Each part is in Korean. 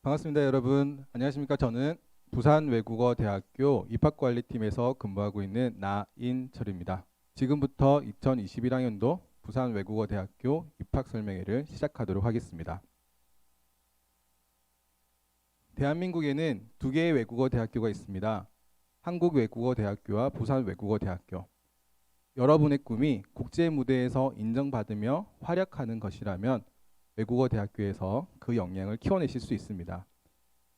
반갑습니다, 여러분. 안녕하십니까? 저는 부산외국어대학교 입학관리팀에서 근무하고 있는 나인철입니다. 지금부터 2021학년도 부산외국어대학교 입학설명회를 시작하도록 하겠습니다. 대한민국에는 두 개의 외국어대학교가 있습니다. 한국외국어대학교와 부산외국어대학교. 여러분의 꿈이 국제 무대에서 인정받으며 활약하는 것이라면 외국어대학교에서 그 역량을 키워내실 수 있습니다.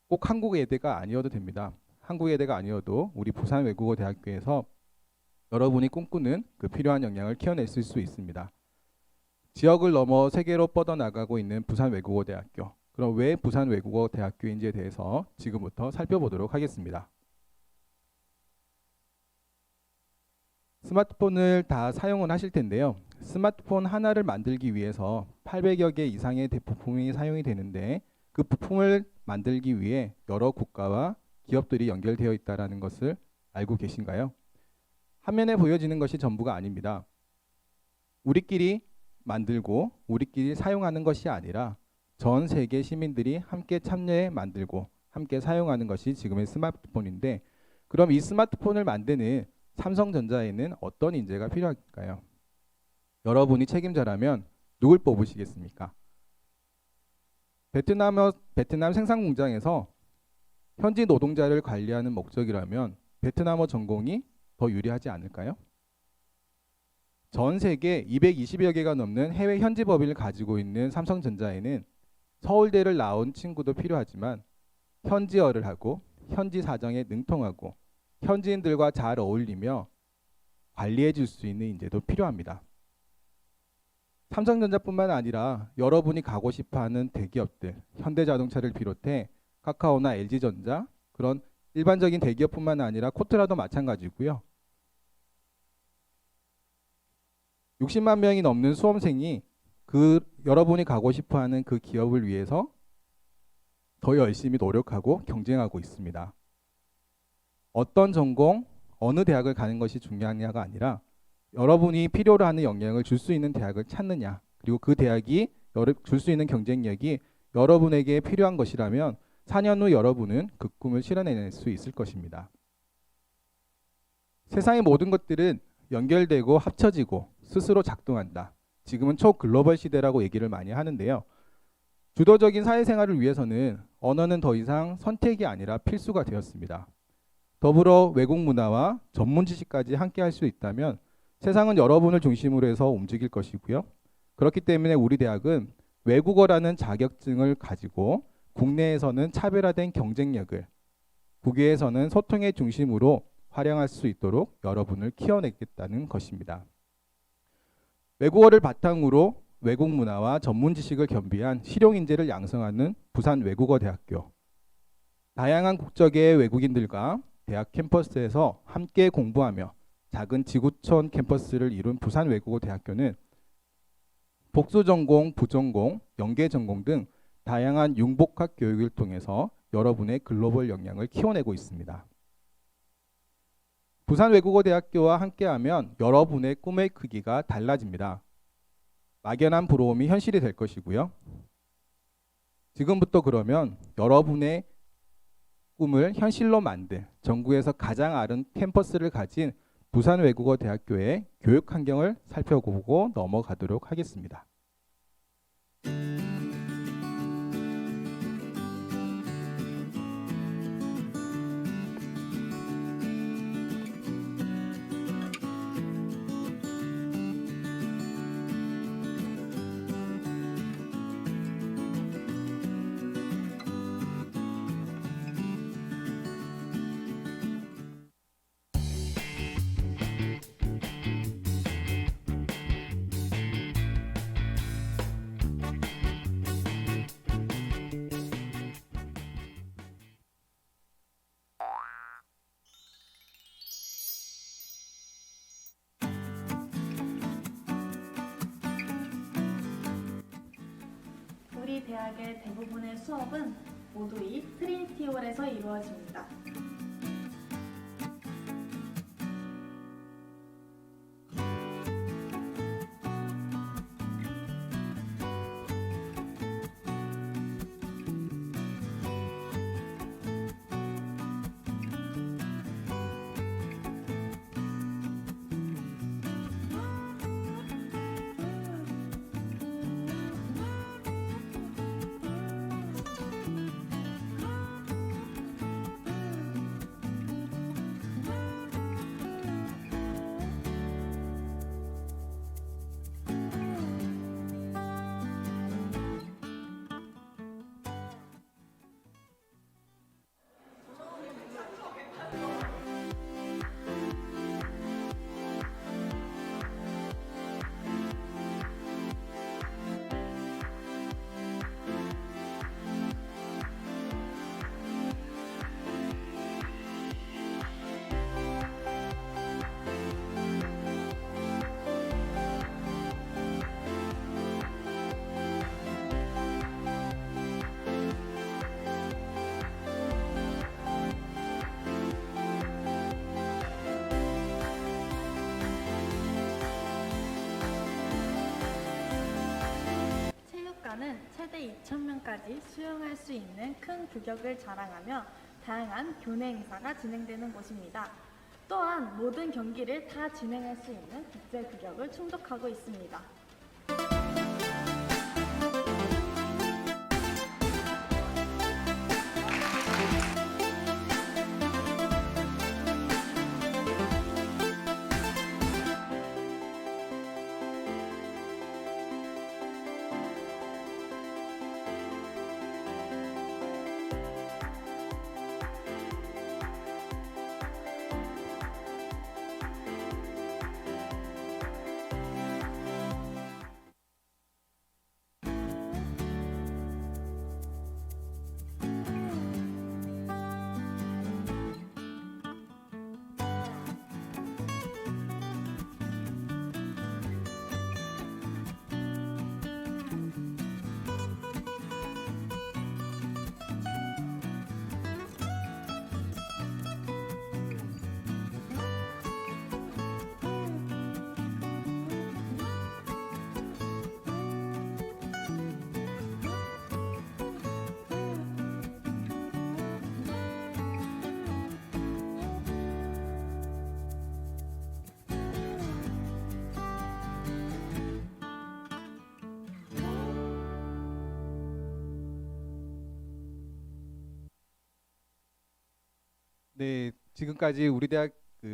꼭 한국외대가 아니어도 됩니다. 한국외대가 아니어도 우리 부산외국어대학교에서 여러분이 꿈꾸는 그 필요한 역량을 키워내실 수 있습니다. 지역을 넘어 세계로 뻗어나가고 있는 부산외국어대학교. 그럼 왜 부산외국어대학교인지에 대해서 지금부터 살펴보도록 하겠습니다. 스마트폰을 다 사용은 하실 텐데요. 스마트폰 하나를 만들기 위해서 800여 개 이상의 부품이 사용이 되는데 그 부품을 만들기 위해 여러 국가와 기업들이 연결되어 있다는 것을 알고 계신가요? 화면에 보여지는 것이 전부가 아닙니다. 우리끼리 만들고 우리끼리 사용하는 것이 아니라 전 세계 시민들이 함께 참여해 만들고 함께 사용하는 것이 지금의 스마트폰인데, 그럼 이 스마트폰을 만드는 삼성전자에는 어떤 인재가 필요할까요? 여러분이 책임자라면 누굴 뽑으시겠습니까? 베트남 생산 공장에서 현지 노동자를 관리하는 목적이라면 베트남어 전공이 더 유리하지 않을까요? 전 세계 220여 개가 넘는 해외 현지 법인을 가지고 있는 삼성전자에는 서울대를 나온 친구도 필요하지만 현지어를 하고 현지 사정에 능통하고 현지인들과 잘 어울리며 관리해 줄 수 있는 인재도 필요합니다. 삼성전자뿐만 아니라 여러분이 가고 싶어하는 대기업들, 현대자동차를 비롯해 카카오나 LG전자, 그런 일반적인 대기업뿐만 아니라 코트라도 마찬가지고요. 60만 명이 넘는 수험생이 여러분이 가고 싶어하는 그 기업을 위해서 더 열심히 노력하고 경쟁하고 있습니다. 어떤 전공, 어느 대학을 가는 것이 중요하냐가 아니라 여러분이 필요로 하는 역량을 줄 수 있는 대학을 찾느냐, 그리고 그 대학이 줄 수 있는 경쟁력이 여러분에게 필요한 것이라면 4년 후 여러분은 그 꿈을 실현해낼 수 있을 것입니다. 세상의 모든 것들은 연결되고 합쳐지고 스스로 작동한다. 지금은 초글로벌 시대라고 얘기를 많이 하는데요. 주도적인 사회생활을 위해서는 언어는 더 이상 선택이 아니라 필수가 되었습니다. 더불어 외국 문화와 전문 지식까지 함께 할 수 있다면 세상은 여러분을 중심으로 해서 움직일 것이고요. 그렇기 때문에 우리 대학은 외국어라는 자격증을 가지고 국내에서는 차별화된 경쟁력을, 국외에서는 소통의 중심으로 활용할 수 있도록 여러분을 키워내겠다는 것입니다. 외국어를 바탕으로 외국 문화와 전문 지식을 겸비한 실용인재를 양성하는 부산외국어대학교. 다양한 국적의 외국인들과 대학 캠퍼스에서 함께 공부하며 작은 지구촌 캠퍼스를 이룬 부산외국어대학교는 복수전공, 부전공, 연계전공 등 다양한 융복합 교육을 통해서 여러분의 글로벌 역량을 키워내고 있습니다. 부산외국어대학교와 함께하면 여러분의 꿈의 크기가 달라집니다. 막연한 부러움이 현실이 될 것이고요. 지금부터 그러면 여러분의 꿈을 현실로 만들 전국에서 가장 아른 캠퍼스를 가진 부산외국어대학교의 교육 환경을 살펴보고 넘어가도록 하겠습니다. 우리 대학의 대부분의 수업은 모두 이 트리니티홀에서 이루어집니다. 최대 2,000명까지 수용할 수 있는 큰 규격을 자랑하며 다양한 교내 행사가 진행되는 곳입니다. 또한 모든 경기를 다 진행할 수 있는 국제 규격을 충족하고 있습니다. 네, 지금까지 우리 대학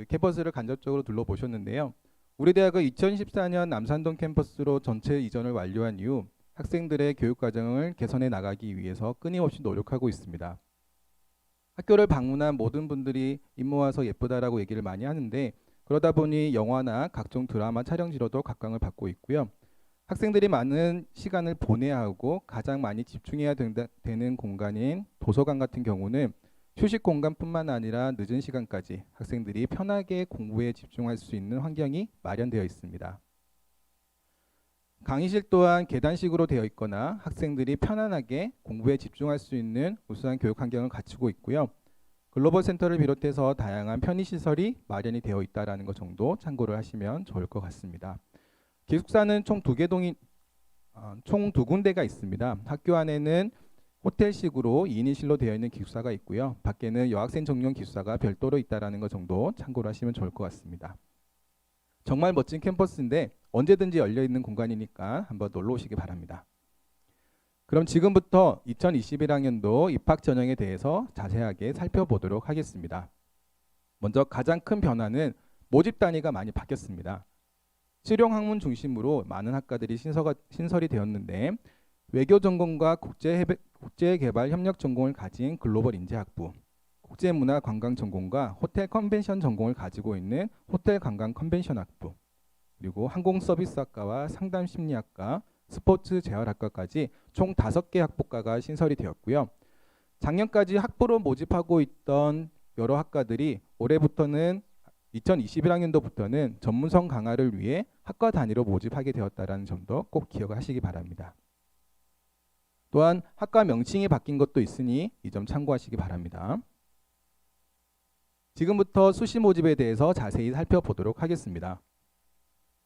캠퍼스를 간접적으로 둘러보셨는데요. 우리 대학은 2014년 남산동 캠퍼스로 전체 이전을 완료한 이후 학생들의 교육 과정을 개선해 나가기 위해서 끊임없이 노력하고 있습니다. 학교를 방문한 모든 분들이 입모와서 예쁘다라고 얘기를 많이 하는데, 그러다 보니 영화나 각종 드라마 촬영지로도 각광을 받고 있고요. 학생들이 많은 시간을 보내야 하고 가장 많이 집중해야 되는 공간인 도서관 같은 경우는 휴식 공간뿐만 아니라 늦은 시간까지 학생들이 편하게 공부에 집중할 수 있는 환경이 마련되어 있습니다. 강의실 또한 계단식으로 되어 있거나 학생들이 편안하게 공부에 집중할 수 있는 우수한 교육 환경을 갖추고 있고요. 글로벌 센터를 비롯해서 다양한 편의시설이 마련이 되어 있다는 것 정도 참고를 하시면 좋을 것 같습니다. 기숙사는 총 두 군데가 있습니다. 학교 안에는 호텔식으로 2인실로 되어 있는 기숙사가 있고요. 밖에는 여학생 전용 기숙사가 별도로 있다는 것 정도 참고를 하시면 좋을 것 같습니다. 정말 멋진 캠퍼스인데 언제든지 열려있는 공간이니까 한번 놀러 오시기 바랍니다. 그럼 지금부터 2021학년도 입학 전형에 대해서 자세하게 살펴보도록 하겠습니다. 먼저 가장 큰 변화는 모집 단위가 많이 바뀌었습니다. 실용 학문 중심으로 많은 학과들이 신설이 되었는데, 외교 전공과 국제개발 협력 전공을 가진 글로벌 인재학부, 국제문화 관광 전공과 호텔 컨벤션 전공을 가지고 있는 호텔 관광 컨벤션 학부, 그리고 항공서비스학과와 상담심리학과, 스포츠 재활학과까지 총 5개 학부과가 신설이 되었고요. 작년까지 학부로 모집하고 있던 여러 학과들이 올해부터는 2021학년도부터는 전문성 강화를 위해 학과 단위로 모집하게 되었다는 점도 꼭 기억하시기 바랍니다. 또한 학과 명칭이 바뀐 것도 있으니 이 점 참고하시기 바랍니다. 지금부터 수시 모집에 대해서 자세히 살펴보도록 하겠습니다.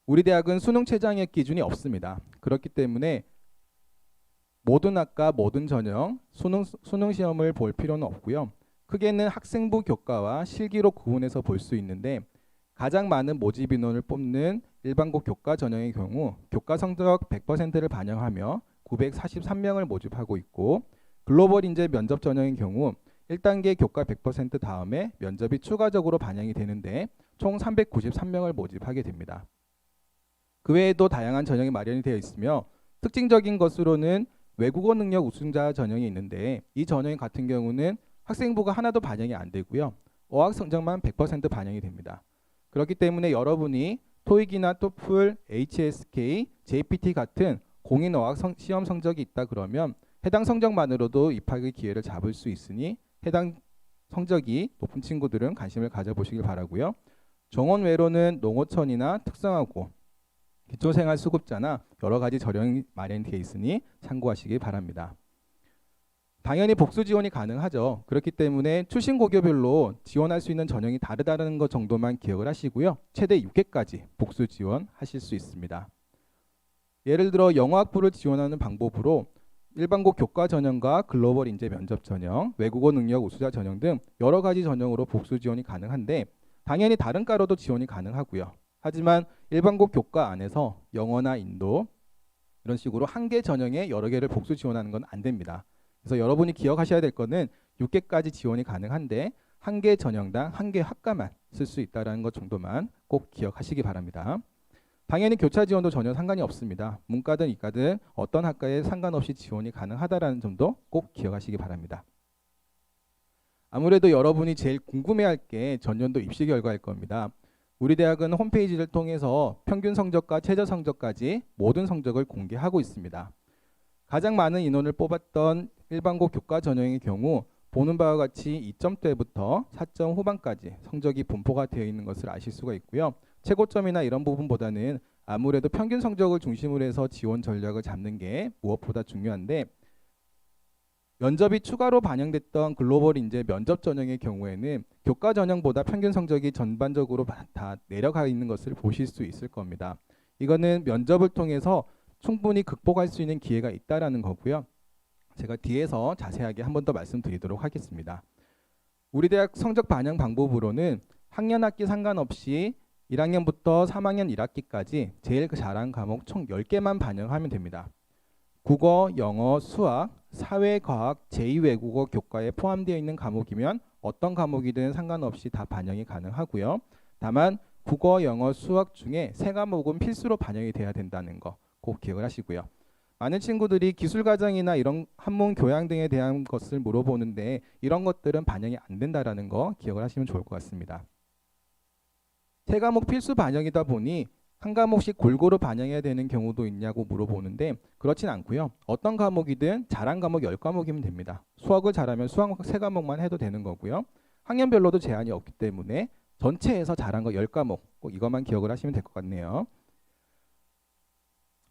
우리 대학은 수능 최저학력 기준이 없습니다. 그렇기 때문에 모든 학과, 모든 전형 수능 시험을 볼 필요는 없고요. 크게는 학생부 교과와 실기로 구분해서 볼 수 있는데, 가장 많은 모집 인원을 뽑는 일반고 교과 전형의 경우 교과 성적 100%를 반영하며 943명을 모집하고 있고, 글로벌 인재 면접 전형의 경우 1단계 교과 100% 다음에 면접이 추가적으로 반영이 되는데 총 393명을 모집하게 됩니다. 그 외에도 다양한 전형이 마련이 되어 있으며, 특징적인 것으로는 외국어 능력 우수자 전형이 있는데, 이 전형 같은 경우는 학생부가 하나도 반영이 안 되고요. 어학 성적만 100% 반영이 됩니다. 그렇기 때문에 여러분이 토익이나 토플, HSK, JPT 같은 공인 어학 시험 성적이 있다 그러면 해당 성적만으로도 입학의 기회를 잡을 수 있으니 해당 성적이 높은 친구들은 관심을 가져보시길 바라고요. 정원 외로는 농어촌이나 특성화고, 기초생활수급자나 여러 가지 전형이 마련되어 있으니 참고하시기 바랍니다. 당연히 복수 지원이 가능하죠. 그렇기 때문에 출신 고교별로 지원할 수 있는 전형이 다르다는 것 정도만 기억을 하시고요. 최대 6개까지 복수 지원하실 수 있습니다. 예를 들어 영어학부를 지원하는 방법으로 일반고 교과 전형과 글로벌 인재 면접 전형, 외국어 능력 우수자 전형 등 여러 가지 전형으로 복수 지원이 가능한데 당연히 다른 과로도 지원이 가능하고요. 하지만 일반고 교과 안에서 영어나 인도 이런 식으로 한 개 전형에 여러 개를 복수 지원하는 건 안 됩니다. 그래서 여러분이 기억하셔야 될 거는 6개까지 지원이 가능한데 한 개 전형당 한 개 학과만 쓸 수 있다는 것 정도만 꼭 기억하시기 바랍니다. 당연히 교차 지원도 전혀 상관이 없습니다. 문과든 이과든 어떤 학과에 상관없이 지원이 가능하다는 점도 꼭 기억하시기 바랍니다. 아무래도 여러분이 제일 궁금해할 게 전년도 입시 결과일 겁니다. 우리 대학은 홈페이지를 통해서 평균 성적과 최저 성적까지 모든 성적을 공개하고 있습니다. 가장 많은 인원을 뽑았던 일반고 교과 전형의 경우 보는 바와 같이 2점대부터 4점 후반까지 성적이 분포가 되어 있는 것을 아실 수가 있고요. 최고점이나 이런 부분보다는 아무래도 평균 성적을 중심으로 해서 지원 전략을 잡는 게 무엇보다 중요한데 면접이 추가로 반영됐던 글로벌 인재 면접 전형의 경우에는 교과 전형보다 평균 성적이 전반적으로 다 내려가 있는 것을 보실 수 있을 겁니다. 이거는 면접을 통해서 충분히 극복할 수 있는 기회가 있다라는 거고요. 제가 뒤에서 자세하게 한 번 더 말씀드리도록 하겠습니다. 우리 대학 성적 반영 방법으로는 학년 학기 상관없이 1학년부터 3학년 1학기까지 제일 잘한 과목 총 10개만 반영하면 됩니다. 국어, 영어, 수학, 사회, 과학, 제2외국어 교과에 포함되어 있는 과목이면 어떤 과목이든 상관없이 다 반영이 가능하고요. 다만 국어, 영어, 수학 중에 3과목은 필수로 반영이 돼야 된다는 거 꼭 기억을 하시고요. 많은 친구들이 기술 과정이나 이런 한문 교양 등에 대한 것을 물어보는데 이런 것들은 반영이 안 된다라는 거 기억을 하시면 좋을 것 같습니다. 3과목 필수 반영이다 보니 한 과목씩 골고루 반영해야 되는 경우도 있냐고 물어보는데 그렇진 않고요. 어떤 과목이든 잘한 과목 10과목이면 됩니다. 수학을 잘하면 수학 3과목만 해도 되는 거고요. 학년별로도 제한이 없기 때문에 전체에서 잘한 거 10과목 꼭 이것만 기억을 하시면 될 것 같네요.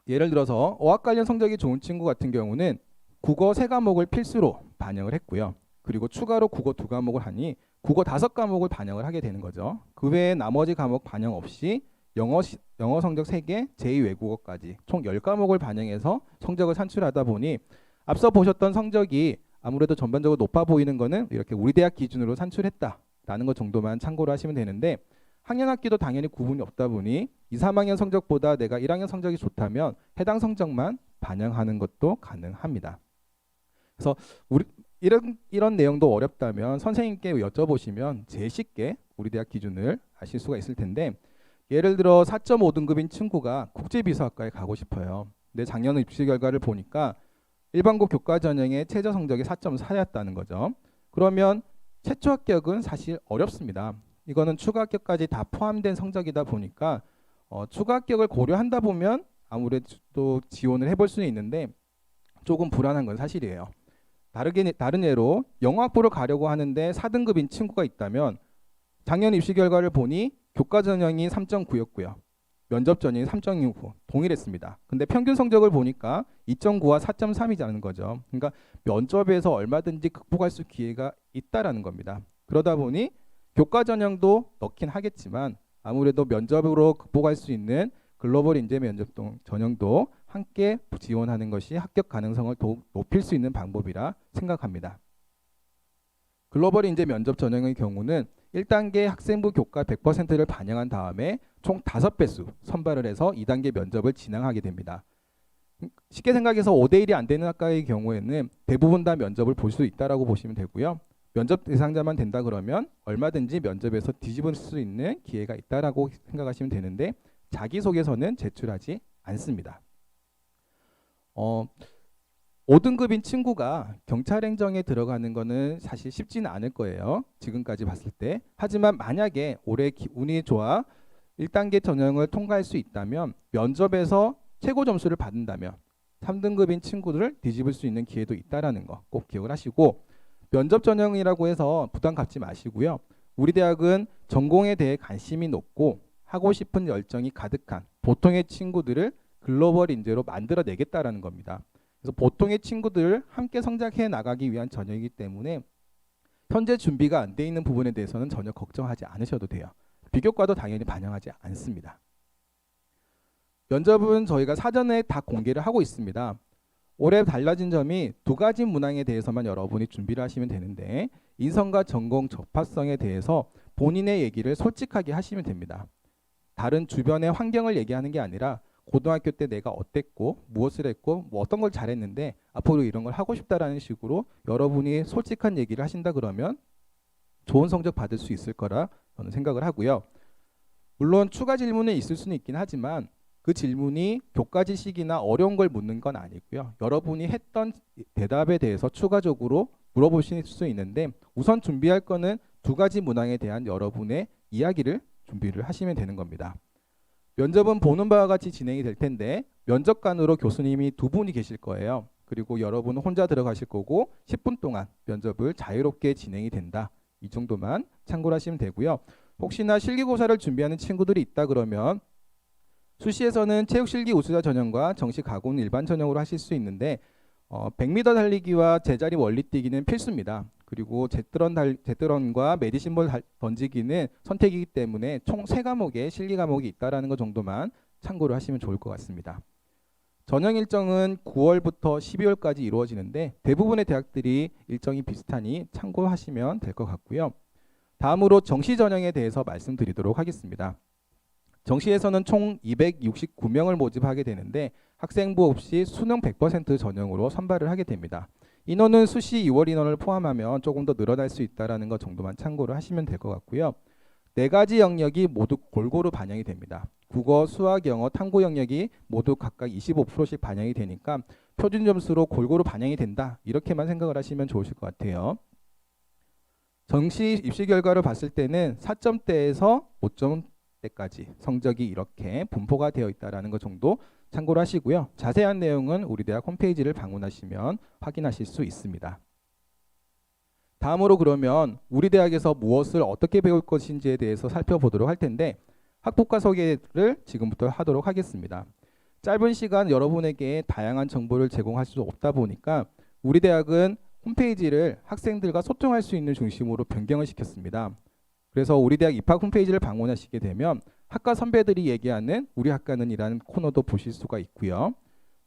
예를 들어서 어학 관련 성적이 좋은 친구 같은 경우는 국어 3과목을 필수로 반영을 했고요. 그리고 추가로 국어 2과목을 하니 국어 5과목을 반영을 하게 되는 거죠. 그 외에 나머지 과목 반영 없이 영어 성적 3개, 제2외국어까지 총 10과목을 반영해서 성적을 산출하다 보니 앞서 보셨던 성적이 아무래도 전반적으로 높아 보이는 거는 이렇게 우리 대학 기준으로 산출했다라는 것 정도만 참고로 하시면 되는데 학년 학기도 당연히 구분이 없다 보니 2, 3학년 성적보다 내가 1학년 성적이 좋다면 해당 성적만 반영하는 것도 가능합니다. 그래서 이런 내용도 어렵다면 선생님께 여쭤보시면 제일 쉽게 우리 대학 기준을 아실 수가 있을 텐데 예를 들어 4.5등급인 친구가 국제비서학과에 가고 싶어요. 근데 작년 입시 결과를 보니까 일반고 교과 전형의 최저 성적이 4.4였다는 거죠. 그러면 최초 합격은 사실 어렵습니다. 이거는 추가 합격까지 다 포함된 성적이다 보니까 추가 합격을 고려한다 보면 아무래도 지원을 해볼 수는 있는데 조금 불안한 건 사실이에요. 다른 예로 영어학부를 가려고 하는데 4등급인 친구가 있다면 작년 입시 결과를 보니 교과 전형이 3.9였고요. 면접 전형이 3.6 동일했습니다. 근데 평균 성적을 보니까 2.9와 4.3이라는 거죠. 그러니까 면접에서 얼마든지 극복할 수 기회가 있다라는 겁니다. 그러다 보니 교과 전형도 넣긴 하겠지만 아무래도 면접으로 극복할 수 있는 글로벌 인재 면접 전형도 함께 지원하는 것이 합격 가능성을 더욱 높일 수 있는 방법이라 생각합니다. 글로벌 인재 면접 전형의 경우는 1단계 학생부 교과 100%를 반영한 다음에 총 5배수 선발을 해서 2단계 면접을 진행하게 됩니다. 쉽게 생각해서 5대1이 안 되는 학과의 경우에는 대부분 다 면접을 볼 수 있다라고 보시면 되고요. 면접 대상자만 된다 그러면 얼마든지 면접에서 뒤집을 수 있는 기회가 있다라고 생각하시면 되는데 자기소개서는 제출하지 않습니다. 5등급인 친구가 경찰행정에 들어가는 거는 사실 쉽지는 않을 거예요. 지금까지 봤을 때. 하지만 만약에 올해 운이 좋아 1단계 전형을 통과할 수 있다면 면접에서 최고 점수를 받는다면 3등급인 친구들을 뒤집을 수 있는 기회도 있다라는 거 꼭 기억을 하시고 면접 전형이라고 해서 부담 갖지 마시고요. 우리 대학은 전공에 대해 관심이 높고 하고 싶은 열정이 가득한 보통의 친구들을 글로벌 인재로 만들어내겠다라는 겁니다. 그래서 보통의 친구들 함께 성장해 나가기 위한 전형이기 때문에 현재 준비가 안 돼 있는 부분에 대해서는 전혀 걱정하지 않으셔도 돼요. 비교과도 당연히 반영하지 않습니다. 면접은 저희가 사전에 다 공개를 하고 있습니다. 올해 달라진 점이 두 가지 문항에 대해서만 여러분이 준비를 하시면 되는데 인성과 전공 적합성에 대해서 본인의 얘기를 솔직하게 하시면 됩니다. 다른 주변의 환경을 얘기하는 게 아니라 고등학교 때 내가 어땠고 무엇을 했고 뭐 어떤 걸 잘했는데 앞으로 이런 걸 하고 싶다라는 식으로 여러분이 솔직한 얘기를 하신다 그러면 좋은 성적 받을 수 있을 거라 저는 생각을 하고요. 물론 추가 질문은 있을 수는 있긴 하지만 그 질문이 교과지식이나 어려운 걸 묻는 건 아니고요. 여러분이 했던 대답에 대해서 추가적으로 물어보실 수 있는데 우선 준비할 거는 두 가지 문항에 대한 여러분의 이야기를 준비를 하시면 되는 겁니다. 면접은 보는 바와 같이 진행이 될 텐데 면접관으로 교수님이 두 분이 계실 거예요. 그리고 여러분은 혼자 들어가실 거고 10분 동안 면접을 자유롭게 진행이 된다. 이 정도만 참고를 하시면 되고요. 혹시나 실기고사를 준비하는 친구들이 있다 그러면 수시에서는 체육실기 우수자 전형과 정시 가공 일반 전형으로 하실 수 있는데 100m 달리기와 제자리 원리뛰기는 필수입니다. 그리고 제트런과 메디신볼 던지기는 선택이기 때문에 총 3과목의 실기 과목이 있다는 것 정도만 참고를 하시면 좋을 것 같습니다. 전형 일정은 9월부터 12월까지 이루어지는데 대부분의 대학들이 일정이 비슷하니 참고하시면 될 것 같고요. 다음으로 정시 전형에 대해서 말씀드리도록 하겠습니다. 정시에서는 총 269명을 모집하게 되는데 학생부 없이 수능 100% 전형으로 선발을 하게 됩니다. 인원은 수시 2월 인원을 포함하면 조금 더 늘어날 수 있다는 것 정도만 참고를 하시면 될 것 같고요. 4가지 영역이 모두 골고루 반영이 됩니다. 국어, 수학, 영어, 탐구 영역이 모두 각각 25%씩 반영이 되니까 표준 점수로 골고루 반영이 된다. 이렇게만 생각을 하시면 좋으실 것 같아요. 정시 입시 결과를 봤을 때는 4점대에서 5점대까지 성적이 이렇게 분포가 되어 있다는 것 정도 참고를 하시고요. 자세한 내용은 우리 대학 홈페이지를 방문하시면 확인하실 수 있습니다. 다음으로 그러면 우리 대학에서 무엇을 어떻게 배울 것인지에 대해서 살펴보도록 할 텐데 학폭과 소개를 지금부터 하도록 하겠습니다. 짧은 시간 여러분에게 다양한 정보를 제공할 수 없다 보니까 우리 대학은 홈페이지를 학생들과 소통할 수 있는 중심으로 변경을 시켰습니다. 그래서 우리 대학 입학 홈페이지를 방문하시게 되면 학과 선배들이 얘기하는 우리 학과는 이라는 코너도 보실 수가 있고요.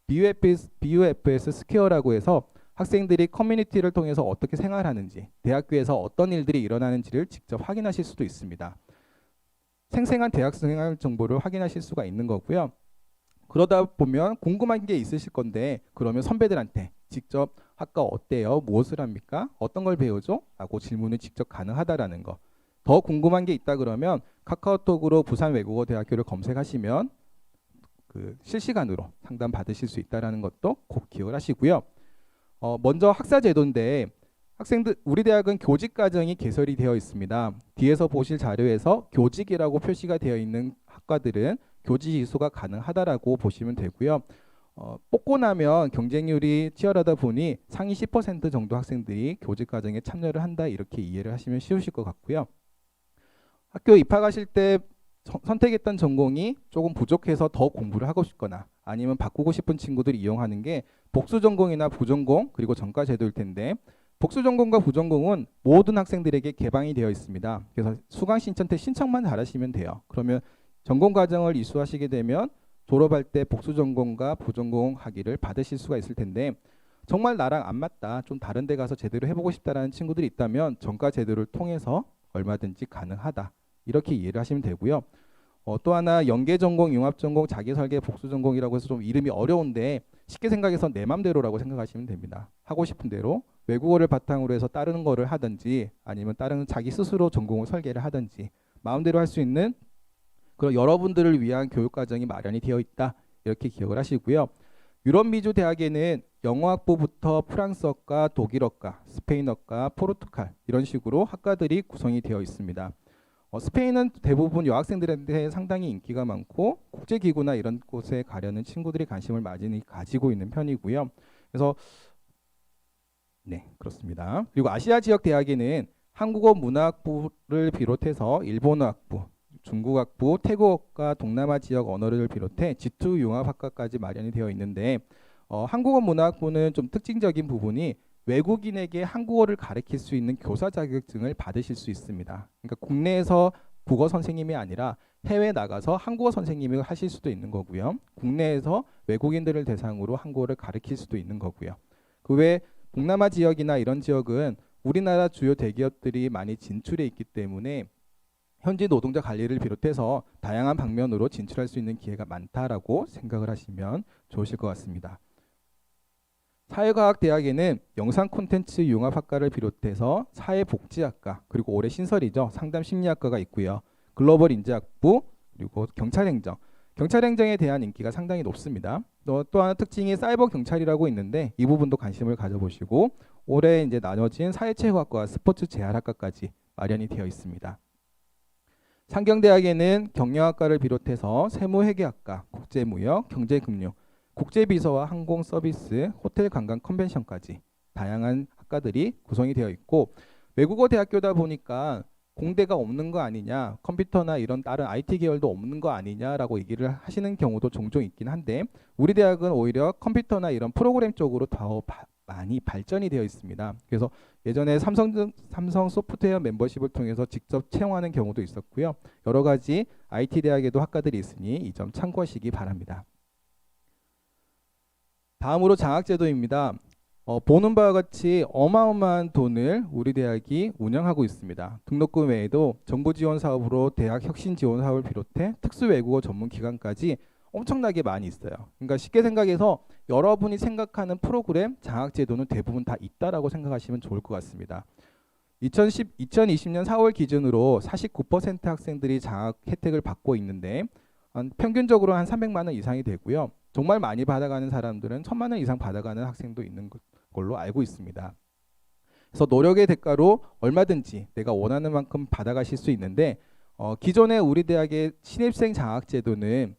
BUFS 스퀘어라고 해서 학생들이 커뮤니티를 통해서 어떻게 생활하는지, 대학교에서 어떤 일들이 일어나는지를 직접 확인하실 수도 있습니다. 생생한 대학 생활 정보를 확인하실 수가 있는 거고요. 그러다 보면 궁금한 게 있으실 건데 그러면 선배들한테 직접 학과 어때요? 무엇을 합니까? 어떤 걸 배우죠? 라고 질문을 직접 가능하다라는 거. 더 궁금한 게 있다 그러면 카카오톡으로 부산외국어대학교를 검색하시면 실시간으로 상담 받으실 수 있다는 것도 꼭 기억을 하시고요. 먼저 학사제도인데 학생들 우리 대학은 교직 과정이 개설이 되어 있습니다. 뒤에서 보실 자료에서 교직이라고 표시가 되어 있는 학과들은 교직 이수가 가능하다라고 보시면 되고요. 뽑고 나면 경쟁률이 치열하다 보니 상위 10% 정도 학생들이 교직 과정에 참여를 한다 이렇게 이해를 하시면 쉬우실 것 같고요. 학교 입학하실 때 선택했던 전공이 조금 부족해서 더 공부를 하고 싶거나 아니면 바꾸고 싶은 친구들이 이용하는 게 복수 전공이나 부전공 그리고 전과 제도일 텐데 복수 전공과 부전공은 모든 학생들에게 개방이 되어 있습니다. 그래서 수강 신청 때 신청만 잘하시면 돼요. 그러면 전공 과정을 이수하시게 되면 졸업할 때 복수 전공과 부전공 학위를 받으실 수가 있을 텐데 정말 나랑 안 맞다, 좀 다른 데 가서 제대로 해보고 싶다라는 친구들이 있다면 전과 제도를 통해서 얼마든지 가능하다. 이렇게 이해를 하시면 되고요. 또 하나 연계전공, 융합전공, 자기설계, 복수전공이라고 해서 좀 이름이 어려운데 쉽게 생각해서 내 맘대로라고 생각하시면 됩니다. 하고 싶은 대로 외국어를 바탕으로 해서 다른 거를 하든지 아니면 다른 자기 스스로 전공을 설계를 하든지 마음대로 할 수 있는 그런 여러분들을 위한 교육과정이 마련이 되어 있다. 이렇게 기억을 하시고요. 유럽 미주 대학에는 영어학부부터 프랑스어과, 독일어과, 스페인어과, 포르투갈 이런 식으로 학과들이 구성이 되어 있습니다. 스페인은 대부분 여학생들한테 상당히 인기가 많고 국제기구나 이런 곳에 가려는 친구들이 관심을 많이 가지고 있는 편이고요. 그래서 네, 그렇습니다. 그리고 아시아 지역 대학에는 한국어 문화학부를 비롯해서 일본어학부, 중국학부, 태국어과 동남아 지역 언어를 비롯해 G2 융합학과까지 마련이 되어 있는데 한국어 문화학부는 좀 특징적인 부분이 외국인에게 한국어를 가르칠 수 있는 교사 자격증을 받으실 수 있습니다. 그러니까 국내에서 국어 선생님이 아니라 해외 나가서 한국어 선생님을 하실 수도 있는 거고요. 국내에서 외국인들을 대상으로 한국어를 가르칠 수도 있는 거고요. 그 외에 동남아 지역이나 이런 지역은 우리나라 주요 대기업들이 많이 진출해 있기 때문에 현지 노동자 관리를 비롯해서 다양한 방면으로 진출할 수 있는 기회가 많다라고 생각을 하시면 좋으실 것 같습니다. 사회과학대학에는 영상 콘텐츠 융합학과를 비롯해서 사회복지학과, 그리고 올해 신설이죠, 상담심리학과가 있고요. 글로벌 인재학부, 그리고 경찰행정. 경찰행정에 대한 인기가 상당히 높습니다. 또 하나 특징이 사이버 경찰이라고 있는데 이 부분도 관심을 가져보시고 올해 이제 나눠진 사회체육학과, 스포츠 재활학과까지 마련이 되어 있습니다. 상경대학에는 경영학과를 비롯해서 세무회계학과, 국제무역, 경제금융, 국제비서와 항공서비스, 호텔 관광 컨벤션까지 다양한 학과들이 구성이 되어 있고, 외국어 대학교다 보니까 공대가 없는 거 아니냐, 컴퓨터나 이런 다른 IT 계열도 없는 거 아니냐라고 얘기를 하시는 경우도 종종 있긴 한데, 우리 대학은 오히려 컴퓨터나 이런 프로그램 쪽으로 더 많이 발전이 되어 있습니다. 그래서 예전에 삼성 소프트웨어 멤버십을 통해서 직접 채용하는 경우도 있었고요. 여러 가지 IT 대학에도 학과들이 있으니 이 점 참고하시기 바랍니다. 다음으로 장학제도입니다. 보는 바와 같이 어마어마한 돈을 우리 대학이 운영하고 있습니다. 등록금 외에도 정부 지원 사업으로 대학 혁신 지원 사업을 비롯해 특수 외국어 전문 기관까지 엄청나게 많이 있어요. 그러니까 쉽게 생각해서 여러분이 생각하는 프로그램, 장학제도는 대부분 다 있다라고 생각하시면 좋을 것 같습니다. 2020년 4월 기준으로 49% 학생들이 장학 혜택을 받고 있는데 평균적으로 한 300만 원 이상이 되고요. 정말 많이 받아가는 사람들은 1000만 원 이상 받아가는 학생도 있는 걸로 알고 있습니다. 그래서 노력의 대가로 얼마든지 내가 원하는 만큼 받아가실 수 있는데 기존의 우리 대학의 신입생 장학제도는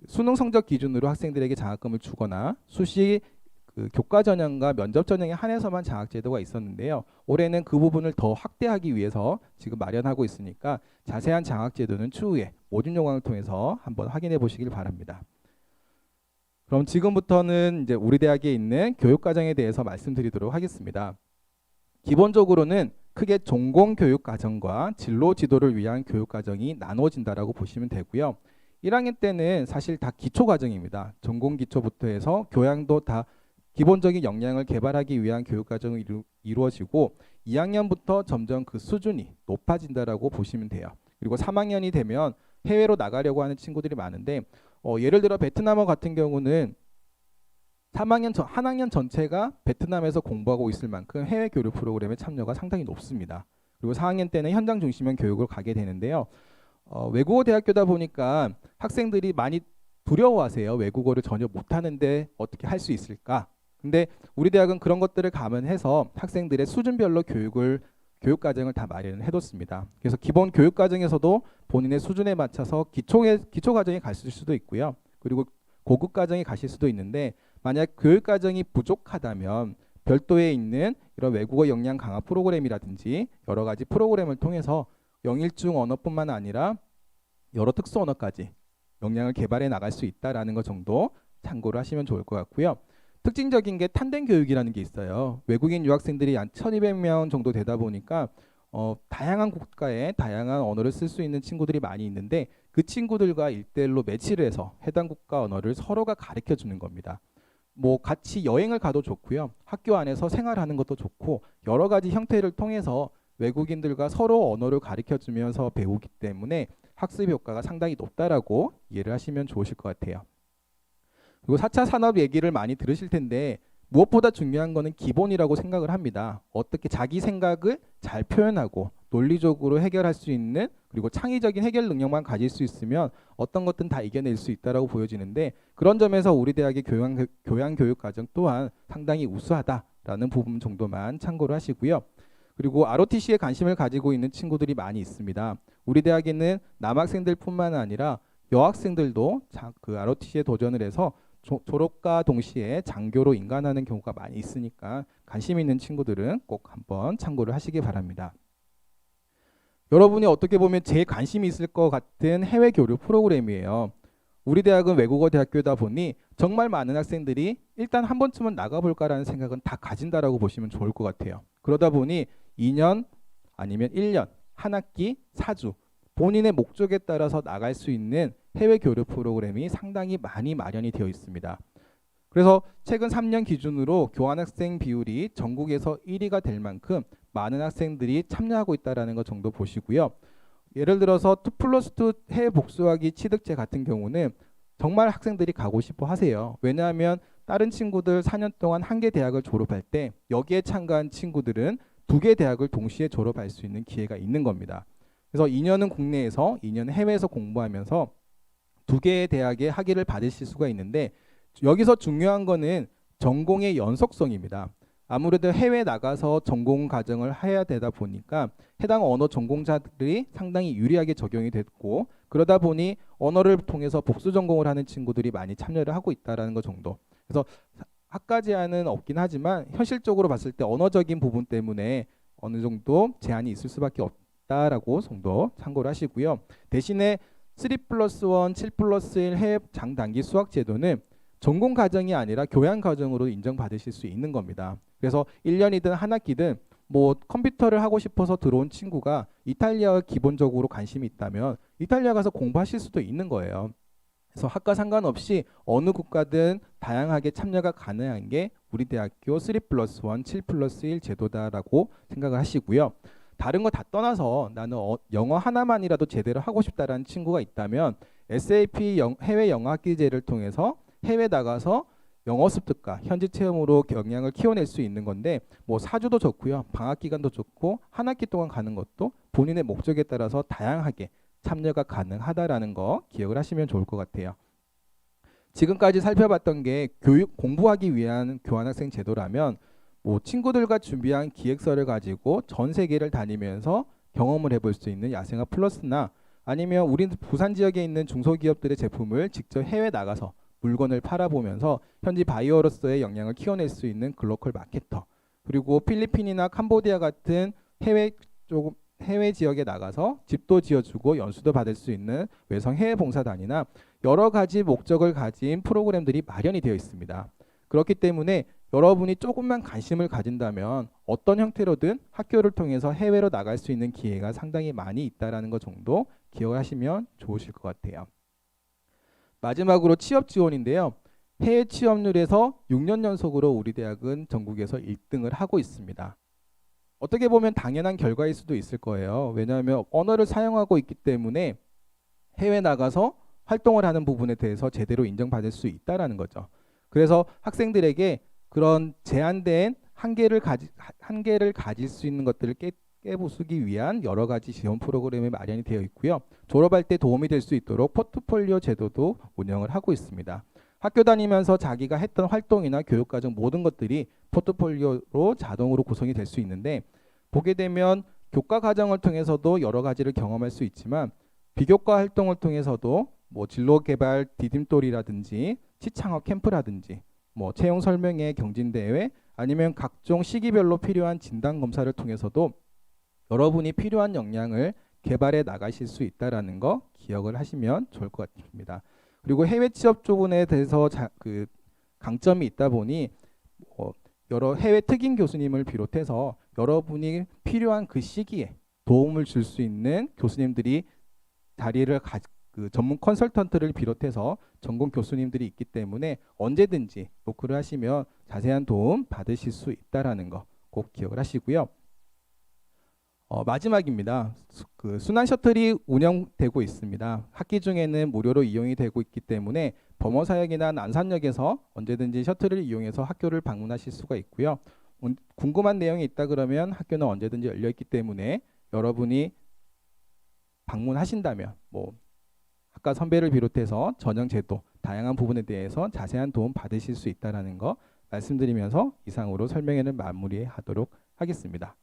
수능 성적 기준으로 학생들에게 장학금을 주거나 수시 교과 전형과 면접 전형에 한해서만 장학제도가 있었는데요. 올해는 그 부분을 더 확대하기 위해서 지금 마련하고 있으니까 자세한 장학제도는 추후에 모집 요강을 통해서 한번 확인해 보시길 바랍니다. 그럼 지금부터는 이제 우리 대학에 있는 교육과정에 대해서 말씀드리도록 하겠습니다. 기본적으로는 크게 전공교육과정과 진로지도를 위한 교육과정이 나눠진다라고 보시면 되고요. 1학년 때는 사실 다 기초과정입니다. 전공기초부터 해서 교양도 다 기본적인 역량을 개발하기 위한 교육과정이 이루어지고 2학년부터 점점 그 수준이 높아진다라고 보시면 돼요. 그리고 3학년이 되면 해외로 나가려고 하는 친구들이 많은데 예를 들어 베트남어 같은 경우는 3학년 한 학년 전체가 베트남에서 공부하고 있을 만큼 해외 교류 프로그램의 참여가 상당히 높습니다. 그리고 4학년 때는 현장 중심형 교육을 가게 되는데요. 외국어 대학교다 보니까 학생들이 많이 두려워하세요. 외국어를 전혀 못하는데 어떻게 할 수 있을까? 근데 우리 대학은 그런 것들을 감안해서 학생들의 수준별로 교육과정을 다 마련해뒀습니다. 그래서 기본 교육과정에서도 본인의 수준에 맞춰서 기초과정에 가실 수도 있고요. 그리고 고급과정에 가실 수도 있는데 만약 교육과정이 부족하다면 별도에 있는 이런 외국어 역량 강화 프로그램이라든지 여러 가지 프로그램을 통해서 영일중 언어뿐만 아니라 여러 특수 언어까지 역량을 개발해 나갈 수 있다라는 것 정도 참고를 하시면 좋을 것 같고요. 특징적인 게 탄덴 교육이라는 게 있어요. 외국인 유학생들이 한 1200명 정도 되다 보니까 다양한 국가에 다양한 언어를 쓸 수 있는 친구들이 많이 있는데 그 친구들과 1대1로 매치를 해서 해당 국가 언어를 서로가 가르쳐 주는 겁니다. 뭐 같이 여행을 가도 좋고요. 학교 안에서 생활하는 것도 좋고 여러 가지 형태를 통해서 외국인들과 서로 언어를 가르쳐 주면서 배우기 때문에 학습 효과가 상당히 높다라고 이해를 하시면 좋으실 것 같아요. 그리고 4차 산업 얘기를 많이 들으실 텐데 무엇보다 중요한 거는 기본이라고 생각을 합니다. 어떻게 자기 생각을 잘 표현하고 논리적으로 해결할 수 있는 그리고 창의적인 해결 능력만 가질 수 있으면 어떤 것든 다 이겨낼 수 있다라고 보여지는데 그런 점에서 우리 대학의 교양 교육 과정 또한 상당히 우수하다라는 부분 정도만 참고를 하시고요. 그리고 ROTC에 관심을 가지고 있는 친구들이 많이 있습니다. 우리 대학에는 남학생들뿐만 아니라 여학생들도 그 ROTC에 도전을 해서 졸업과 동시에 장교로 인간하는 경우가 많이 있으니까 관심 있는 친구들은 꼭 한번 참고를 하시기 바랍니다. 여러분이 어떻게 보면 제일 관심이 있을 것 같은 해외 교류 프로그램이에요. 우리 대학은 외국어 대학교다 보니 정말 많은 학생들이 일단 한 번쯤은 나가볼까라는 생각은 다 가진다라고 보시면 좋을 것 같아요. 그러다 보니 2년 아니면 1년, 한 학기, 4주 본인의 목적에 따라서 나갈 수 있는 해외 교류 프로그램이 상당히 많이 마련이 되어 있습니다. 그래서 최근 3년 기준으로 교환학생 비율이 전국에서 1위가 될 만큼 많은 학생들이 참여하고 있다는 것 정도 보시고요. 예를 들어서 2+2 해외 복수하기 취득제 같은 경우는 정말 학생들이 가고 싶어 하세요. 왜냐하면 다른 친구들 4년 동안 한 개 대학을 졸업할 때 여기에 참가한 친구들은 2개 대학을 동시에 졸업할 수 있는 기회가 있는 겁니다. 그래서 2년은 국내에서 2년은 해외에서 공부하면서 2개의 대학에 학위를 받으실 수가 있는데 여기서 중요한 거는 전공의 연속성입니다. 아무래도 해외 나가서 전공 과정을 해야 되다 보니까 해당 언어 전공자들이 상당히 유리하게 적용이 됐고 그러다 보니 언어를 통해서 복수 전공을 하는 친구들이 많이 참여를 하고 있다라는 것 정도. 그래서 학과 제한은 없긴 하지만 현실적으로 봤을 때 언어적인 부분 때문에 어느 정도 제한이 있을 수밖에 없다라고 정도 참고를 하시고요. 대신에 3+1, 7+1 해외 장단기 수학 제도는 전공 과정이 아니라 교양 과정으로 인정받으실 수 있는 겁니다. 그래서 1년이든 한 학기든 뭐 컴퓨터를 하고 싶어서 들어온 친구가 이탈리아가 기본적으로 관심이 있다면 이탈리아 가서 공부하실 수도 있는 거예요. 그래서 학과 상관없이 어느 국가든 다양하게 참여가 가능한 게 우리 대학교 3+1, 7+1 제도다라고 생각을 하시고요. 다른 거 다 떠나서 나는 영어 하나만이라도 제대로 하고 싶다라는 친구가 있다면 SAP 해외 영어 학기제를 통해서 해외 나가서 영어 습득과 현지 체험으로 역량을 키워낼 수 있는 건데 뭐 사주도 좋고요. 방학 기간도 좋고 한 학기 동안 가는 것도 본인의 목적에 따라서 다양하게 참여가 가능하다라는 거 기억을 하시면 좋을 것 같아요. 지금까지 살펴봤던 게 교육 공부하기 위한 교환학생 제도라면 뭐 친구들과 준비한 기획서를 가지고 전 세계를 다니면서 경험을 해볼 수 있는 야생화 플러스나 아니면 우리 부산 지역에 있는 중소기업들의 제품을 직접 해외 나가서 물건을 팔아보면서 현지 바이어로서의 역량을 키워낼 수 있는 글로컬 마케터 그리고 필리핀이나 캄보디아 같은 해외 지역에 나가서 집도 지어주고 연수도 받을 수 있는 외성 해외 봉사단이나 여러 가지 목적을 가진 프로그램들이 마련이 되어 있습니다. 그렇기 때문에 여러분이 조금만 관심을 가진다면 어떤 형태로든 학교를 통해서 해외로 나갈 수 있는 기회가 상당히 많이 있다는 것 정도 기억하시면 좋으실 것 같아요. 마지막으로 취업 지원인데요. 해외 취업률에서 6년 연속으로 우리 대학은 전국에서 1등을 하고 있습니다. 어떻게 보면 당연한 결과일 수도 있을 거예요. 왜냐하면 언어를 사용하고 있기 때문에 해외 나가서 활동을 하는 부분에 대해서 제대로 인정받을 수 있다라는 거죠. 그래서 학생들에게 그런 제한된 한계를 가질 수 있는 것들을 깨부수기 위한 여러 가지 지원 프로그램이 마련이 되어 있고요. 졸업할 때 도움이 될 수 있도록 포트폴리오 제도도 운영을 하고 있습니다. 학교 다니면서 자기가 했던 활동이나 교육과정 모든 것들이 포트폴리오로 자동으로 구성이 될 수 있는데 보게 되면 교과 과정을 통해서도 여러 가지를 경험할 수 있지만 비교과 활동을 통해서도 뭐 진로 개발 디딤돌이라든지 시창업 캠프라든지 뭐 채용 설명회 경진대회 아니면 각종 시기별로 필요한 진단 검사를 통해서도 여러분이 필요한 역량을 개발해 나가실 수 있다라는 거 기억을 하시면 좋을 것 같습니다. 그리고 해외 취업 부분에 대해서 그 강점이 있다 보니 여러 해외 특임 교수님을 비롯해서 여러분이 필요한 그 시기에 도움을 줄 수 있는 교수님들이 그 전문 컨설턴트를 비롯해서 전공 교수님들이 있기 때문에 언제든지 노크를 하시면 자세한 도움 받으실 수 있다라는 거 꼭 기억을 하시고요. 마지막입니다. 그 순환 셔틀이 운영되고 있습니다. 학기 중에는 무료로 이용이 되고 있기 때문에 범어사역이나 난산역에서 언제든지 셔틀을 이용해서 학교를 방문하실 수가 있고요. 궁금한 내용이 있다 그러면 학교는 언제든지 열려 있기 때문에 여러분이 방문하신다면 뭐 학과 선배를 비롯해서 전형 제도 다양한 부분에 대해서 자세한 도움 받으실 수 있다는 거 말씀드리면서 이상으로 설명회를 마무리하도록 하겠습니다.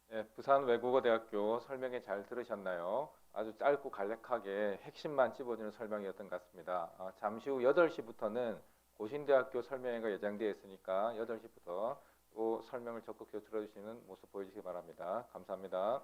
네, 부산 외국어대학교 설명회 잘 들으셨나요? 아주 짧고 간략하게 핵심만 찝어주는 설명이었던 것 같습니다. 잠시 후 8시부터는 고신대학교 설명회가 예정되어 있으니까 8시부터 또 설명을 적극 들어주시는 모습 보여주시기 바랍니다. 감사합니다.